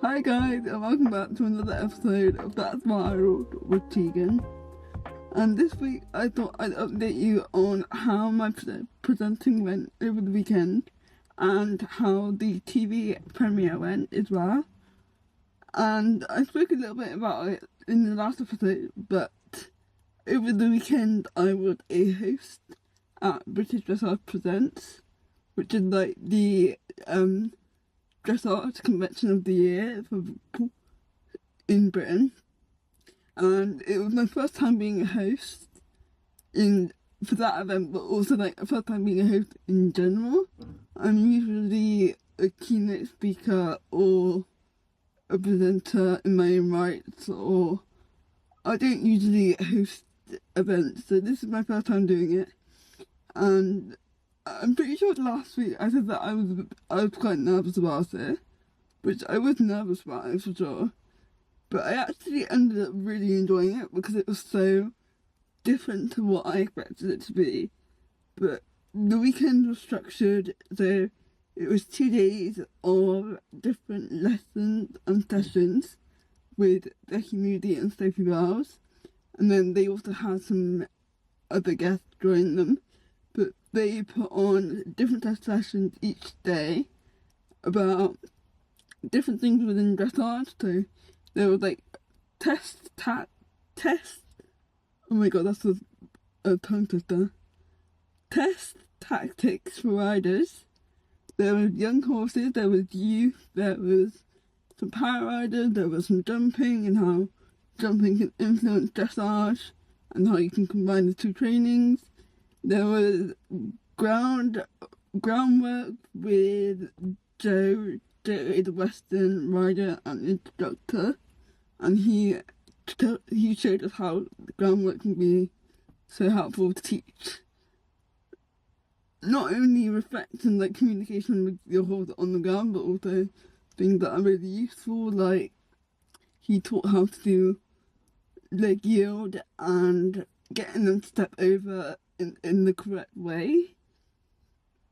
Hi guys, and welcome back to another episode of That's What I Wrote with Tegan. And this week I thought I'd update you on how my presenting went over the weekend and how the TV premiere went as well. And I spoke a little bit about it in the last episode, but over the weekend I was a host at British Dressage Presents, which is like the dressage convention of the year for people in Britain. And it was my first time being a host for that event, but also like a first time being a host in general. I'm usually a keynote speaker or a presenter in my own rights, or I don't usually host events, so this is my first time doing it. And I'm pretty sure last week I said that I was quite nervous about it, which I was nervous about it for sure. But I actually ended up really enjoying it because it was so different to what I expected it to be. But the weekend was structured, so it was 2 days of different lessons and sessions with Becky Moody and Sophie Wells. And then they also had some other guests join them. But they put on different test sessions each day about different things within dressage. So there was like test. Oh my god, that's a tongue twister. Test tactics for riders. There was young horses, there was youth, there was some power riders, there was some jumping and how jumping can influence dressage and how you can combine the two trainings. There was groundwork with Joe. Joe is a Western rider and instructor, and he showed us how the groundwork can be so helpful to teach. Not only reflecting like communication with your horse on the ground, but also things that are really useful. Like he taught how to do leg yield and getting them to step over in the correct way.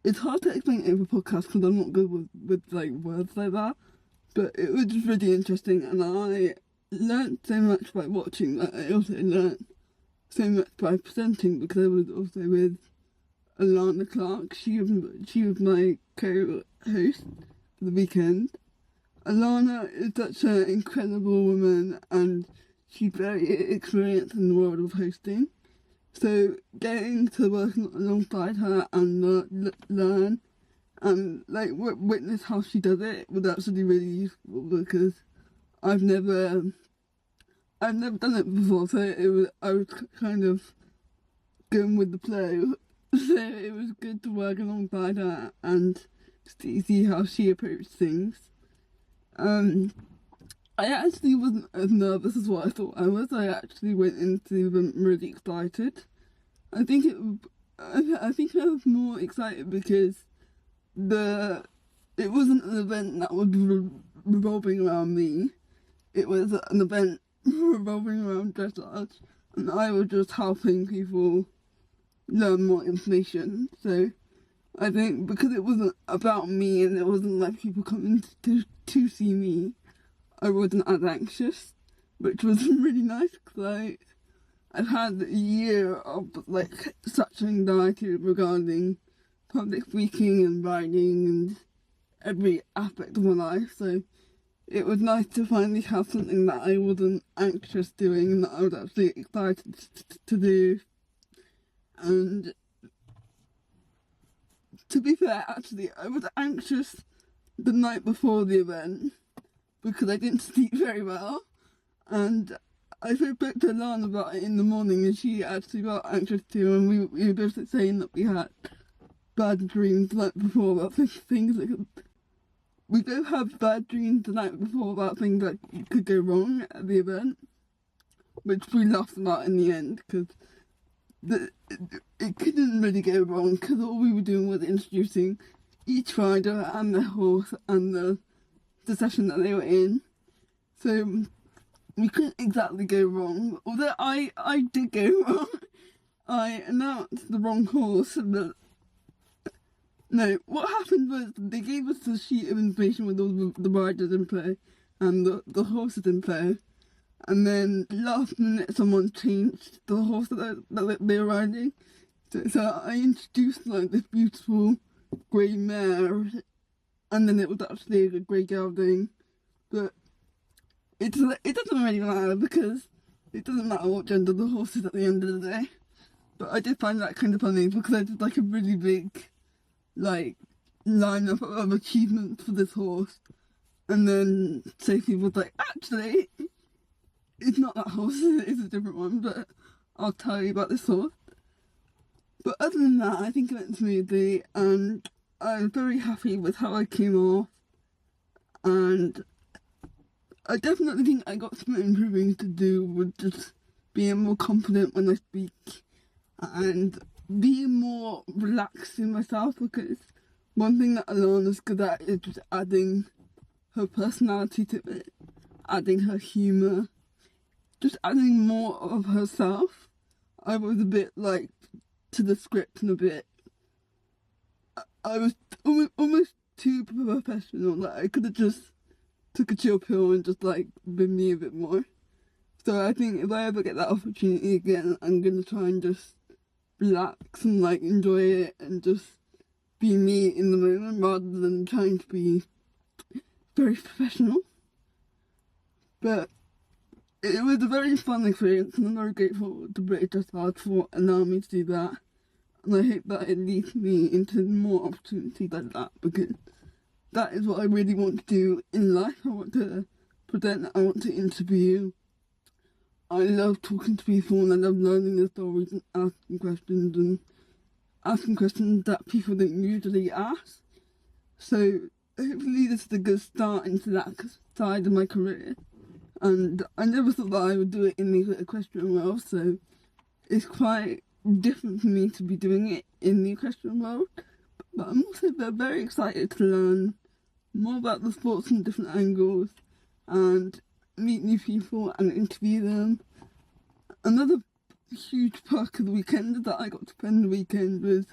It's hard to explain over podcast because I'm not good with like words like that, but it was just really interesting, and I learned so much by watching that. I also learned so much by presenting because I was also with Alana Clark. She was my co-host for the weekend. Alana is such an incredible woman, and she's very experienced in the world of hosting. So getting to work alongside her and learn and like witness how she does it was actually really useful because I've never done it before, so I was kind of going with the flow. So it was good to work alongside her and see how she approached things. I actually wasn't as nervous as what I thought I was. I actually went into them really excited. I think I was more excited because it wasn't an event that was revolving around me. It was an event revolving around dressage, and I was just helping people learn more information. So I think because it wasn't about me and it wasn't like people coming to see me, I wasn't as anxious, which was really nice because I've had a year of like such anxiety regarding public speaking and writing and every aspect of my life. So it was nice to finally have something that I wasn't anxious doing and that I was actually excited to do. And to be fair, actually, I was anxious the night before the event because I didn't sleep very well, and I spoke to Alana about it in the morning, and she actually got anxious too, and we were both saying that we had bad dreams the night before about things that we both had bad dreams the night before about things that could go wrong at the event, which we laughed about in the end because it couldn't really go wrong because all we were doing was introducing each rider and their horse and the session that they were in. So we couldn't exactly go wrong. Although I did go wrong. I announced the wrong horse, but No, what happened was they gave us a sheet of information with all the riders in play and the horses in play. And then last minute someone changed the horse that they were riding. So I introduced like this beautiful grey mare, and then it was actually a grey gelding. But it doesn't really matter because it doesn't matter what gender the horse is at the end of the day. But I did find that kind of funny because I did like a really big like lineup of achievements for this horse. And then Sophie was like, actually, it's not that horse, it's a different one, but I'll tell you about this horse. But other than that, I think it went smoothly, and I'm very happy with how I came off. And I definitely think I got some improving to do with just being more confident when I speak and being more relaxed in myself, because one thing that Alana's good at is just adding her personality to it, adding her humour, just adding more of herself. I was a bit like to the script and a bit, I was almost too professional. Like I could have just took a chill pill and just like been me a bit more. So I think if I ever get that opportunity again, I'm gonna try and just relax and like enjoy it and just be me in the moment rather than trying to be very professional. But it was a very fun experience, and I'm very grateful to British Dressage for allowing me to do that. And I hope that it leads me into more opportunities like that, because that is what I really want to do in life. I want to present, I want to interview. I love talking to people, and I love learning their stories and asking questions that people don't usually ask. So hopefully this is a good start into that side of my career. And I never thought that I would do it in the equestrian world, so it's quite different for me to be doing it in the equestrian world. But I'm also very excited to learn more about the sports from different angles and meet new people and interview them. Another huge perk of the weekend that I got to spend the weekend with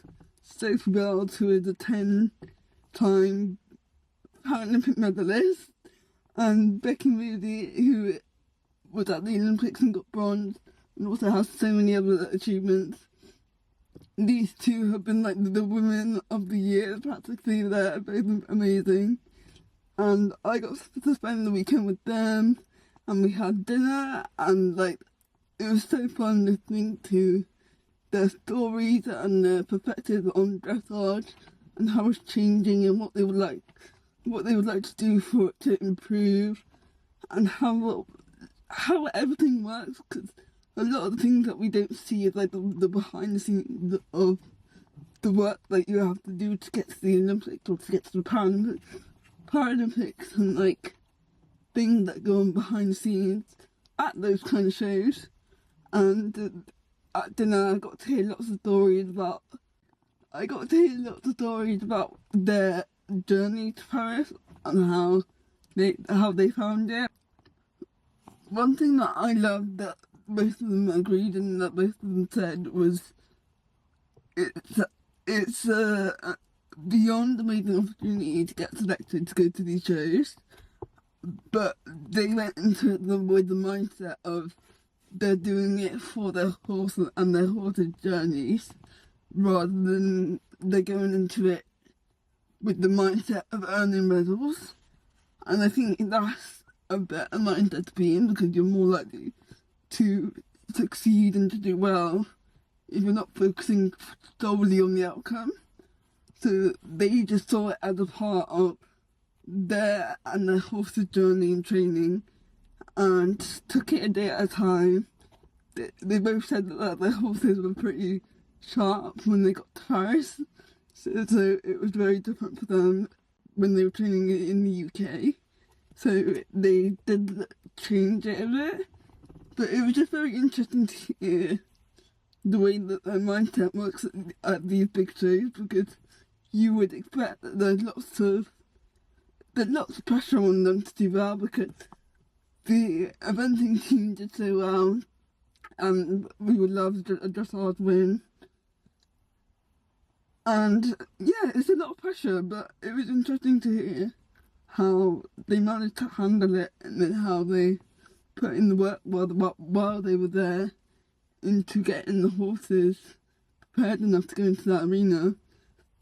Sophie Bells, who is a 10-time Paralympic medalist, and Becky Moody, who was at the Olympics and got bronze, and also has so many other achievements. These two have been like the women of the year practically. They're both amazing. And I got to spend the weekend with them, and we had dinner, and like it was so fun listening to their stories and their perspectives on dressage and how it's changing and what they would like to do for it to improve, and how everything works, because a lot of the things that we don't see is like the behind the scenes of the work that you have to do to get to the Olympics or to get to the Paralympics, and like things that go on behind the scenes at those kind of shows. And at dinner I got to hear lots of stories about their journey to Paris and how they found it. One thing that I loved that both of them agreed and that both of them said was it's beyond amazing opportunity to get selected to go to these shows, but they went into them with the mindset of they're doing it for their horse and their horses' journeys, rather than they're going into it with the mindset of earning medals. And I think that's a better mindset to be in, because you're more likely to succeed and to do well if you're not focusing solely on the outcome. So they just saw it as a part of their horse's journey and training, and took it a day at a time. They both said that their horses were pretty sharp when they got to Paris, so it was very different for them when they were training in the UK. So they did change it a bit, but it was just very interesting to hear the way that their mindset works at these big shows, because you would expect that there's lots of pressure on them to do well, because the eventing team did so well, and we would love a dressage win. And yeah, it's a lot of pressure, but it was interesting to hear how they managed to handle it, and then how they put in the work while they were there into getting the horses prepared enough to go into that arena.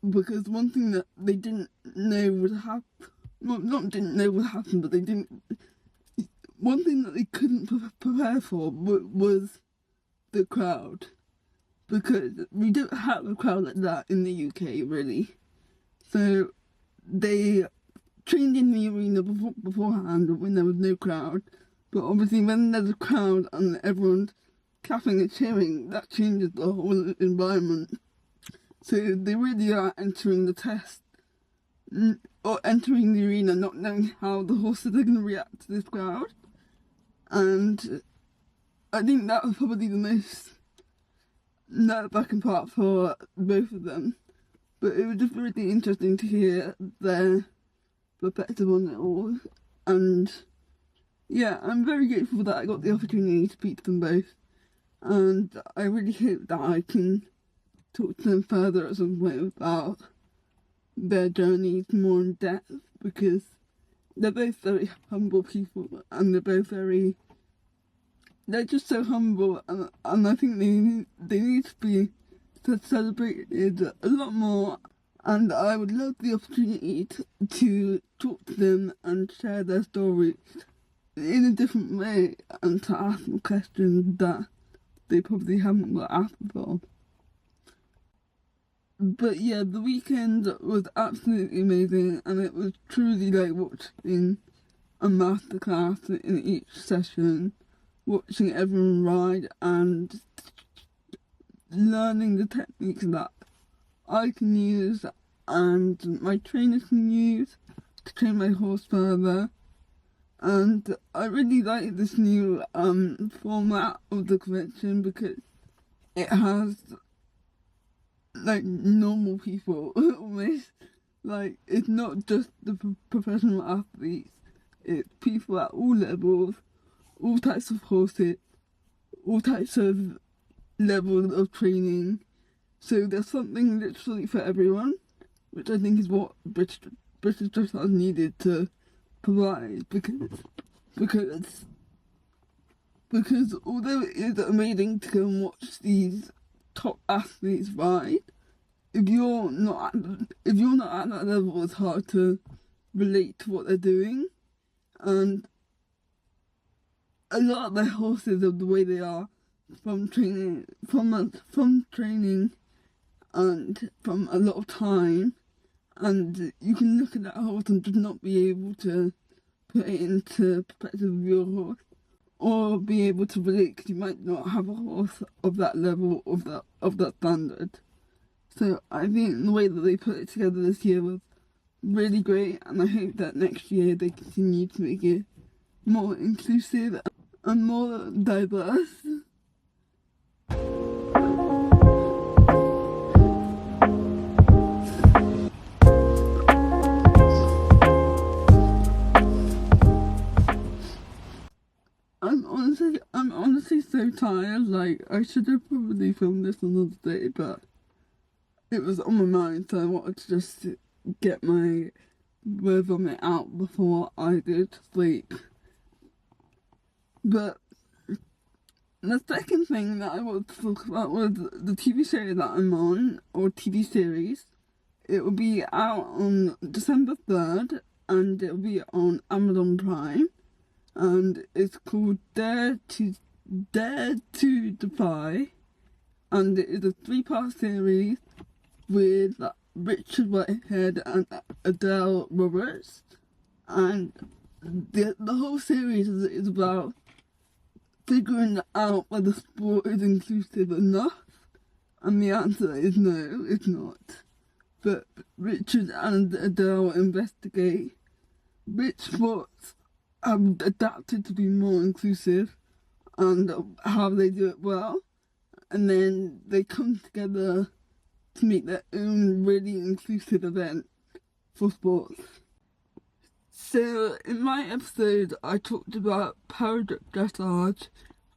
Because one thing that they didn't know would happen, well, not didn't know would happen, but one thing that they couldn't prepare for was the crowd. Because we don't have a crowd like that in the UK, really. So they trained in the arena beforehand when there was no crowd. But obviously when there's a crowd and everyone's clapping and cheering, that changes the whole environment. So they really are entering the test, or entering the arena not knowing how the horses are going to react to this crowd. And I think that was probably the most nerve-wracking part for both of them. But it was just really interesting to hear their perspective on it all. And yeah, I'm very grateful that I got the opportunity to speak to them both. And I really hope that I can talk to them further at some point about their journeys more in depth, because they're both very humble people, and they're just so humble, and I think they need to be celebrated a lot more. And I would love the opportunity to talk to them and share their stories in a different way, and to ask them questions that they probably haven't got asked before. But yeah, the weekend was absolutely amazing, and it was truly like watching a masterclass in each session, watching everyone ride and learning the techniques that I can use and my trainers can use to train my horse further. And I really like this new format of the convention, because it has like normal people almost. Like, it's not just the professional athletes, it's people at all levels, all types of horses, all types of levels of training. So there's something literally for everyone, which I think is what British dressage needed to provide, because although it is amazing to go and watch these top athletes ride, if you're not at that level, it's hard to relate to what they're doing. And a lot of their horses are the way they are from training and from a lot of time, and you can look at that horse and just not be able to put it into perspective of your horse, or be able to relate, because you might not have a horse of that level, of that standard. So I think the way that they put it together this year was really great, and I hope that next year they continue to make it more inclusive and more diverse. I'm honestly so tired. Like, I should have probably filmed this another day, but it was on my mind, so I wanted to just get my word on it out before I go to sleep. But the second thing that I wanted to talk about was the TV show that I'm on, or TV series. It will be out on December 3rd, and it will be on Amazon Prime. And it's called Dare to Defy, and it is a 3-part series with Richard Whitehead and Adele Roberts, and the whole series is about figuring out whether sport is inclusive enough, and the answer is no, it's not. But Richard and Adele investigate which sports have adapted to be more inclusive and how they do it well, and then they come together to make their own really inclusive event for sports. So in my episode I talked about dressage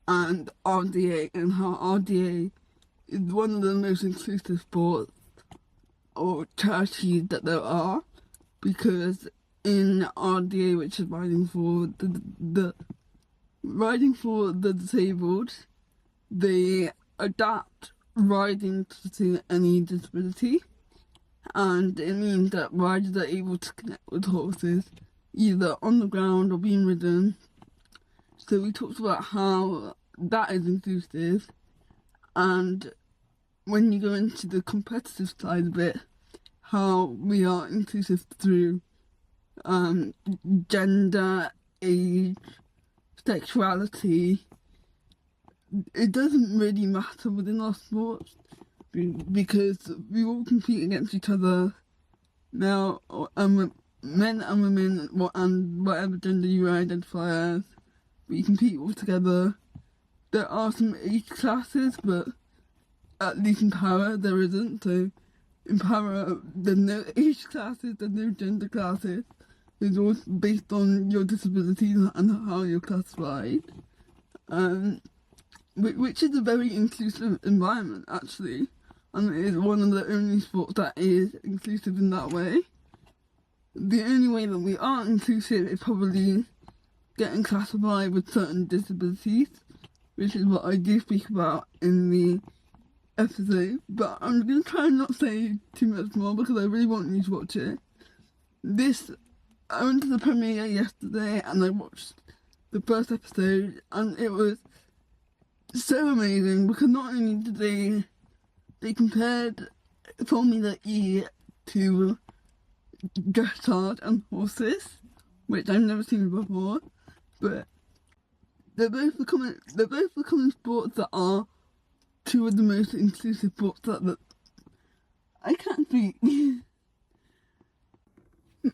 and RDA, and how RDA is one of the most inclusive sports, or charities that there are, because in RDA, which is riding for the disabled, they adapt riding to any disability, and it means that riders are able to connect with horses either on the ground or being ridden. So we talked about how that is inclusive, and when you go into the competitive side of it, how we are inclusive through gender, age, sexuality. It doesn't really matter within our sports because we all compete against each other now, men and women, and whatever gender you identify as. We compete all together. There are some age classes, but at least in para there isn't. So in para there's no age classes, there's no gender classes. It's all based on your disability and how you're classified. Which is a very inclusive environment, actually. And it is one of the only sports that is inclusive in that way. The only way that we aren't inclusive is probably getting classified with certain disabilities, which is what I do speak about in the episode. But I'm going to try and not say too much more because I really want you to watch it. I went to the premiere yesterday and I watched the first episode, and it was so amazing because not only did they compared Formula E to dressage and horses, which I've never seen before, but they're both becoming sports that are two of the most inclusive sports that I can't speak.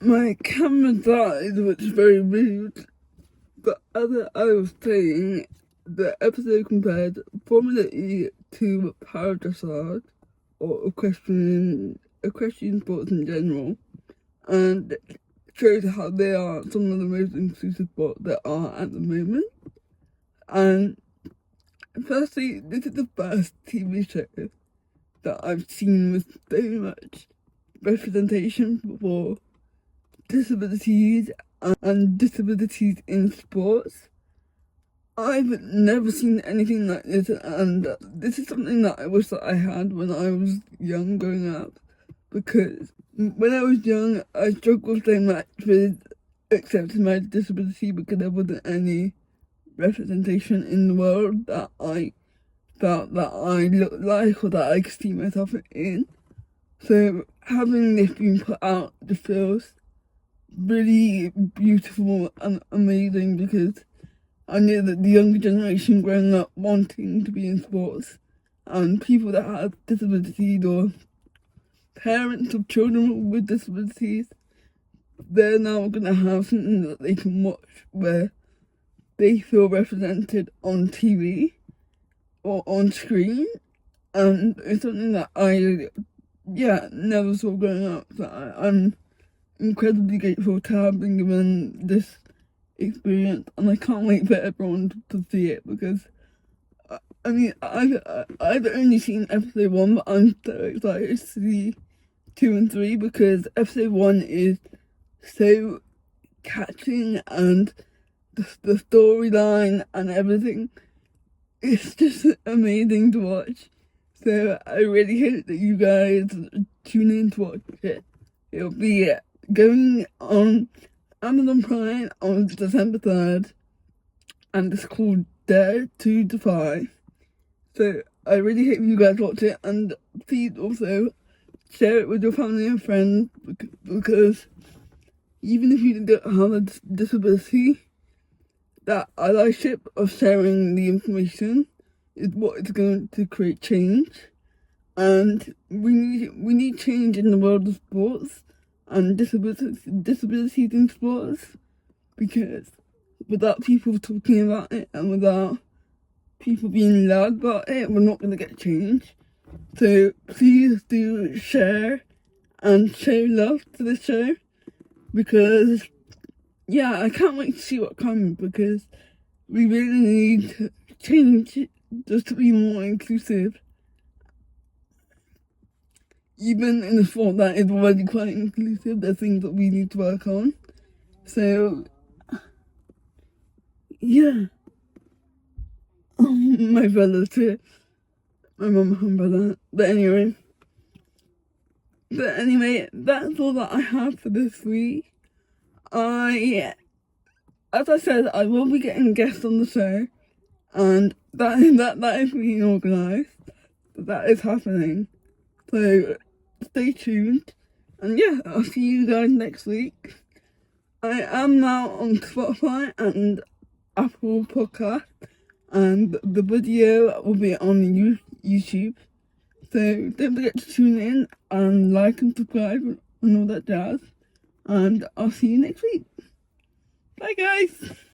My camera died, which is very rude, but as I was saying, the episode compared Formula E to paradressage, or equestrian sports in general, and shows how they are some of the most inclusive sports there are at the moment. And firstly, this is the first TV show that I've seen with so much representation for disabilities and disabilities in sports. I've never seen anything like this, and this is something that I wish that I had when I was young growing up, because when I was young I struggled so much with accepting my disability because there wasn't any representation in the world that I felt that I looked like or that I could see myself in. So having this being put out just feels really beautiful and amazing, because I know that the younger generation growing up wanting to be in sports, and people that have disabilities or parents of children with disabilities, they're now going to have something that they can watch where they feel represented on TV or on screen, and it's something that I never saw growing up. So I'm incredibly grateful to have been given this experience, and I can't wait for everyone to see it, because I mean I've only seen episode 1, but I'm so excited to see 2 and 3, because episode 1 is so catching, and the storyline and everything, it's just amazing to watch. So I really hope that you guys tune in to watch it. It'll be going on Amazon Prime on December 3rd, and it's called Dare to Defy. So I really hope you guys watch it, and please also share it with your family and friends, because even if you don't have a disability, that allyship of sharing the information is what is going to create change. And we need change in the world of sports and disabilities in sports, because without people talking about it and without people being loud about it, we're not going to get change. So please do share and show love to the show, because I can't wait to see what comes, because we really need change just to be more inclusive. even in a sport that is already quite inclusive, there's things that we need to work on. So, yeah. Oh, my brother too. My mum and brother. But anyway, that's all that I have for this week. As I said, I will be getting guests on the show, and that is being organised. That is happening. So stay tuned. And yeah, I'll see you guys next week. I am now on Spotify and Apple Podcast, and the video will be on YouTube. So don't forget to tune in and like and subscribe and all that jazz. And I'll see you next week. Bye guys!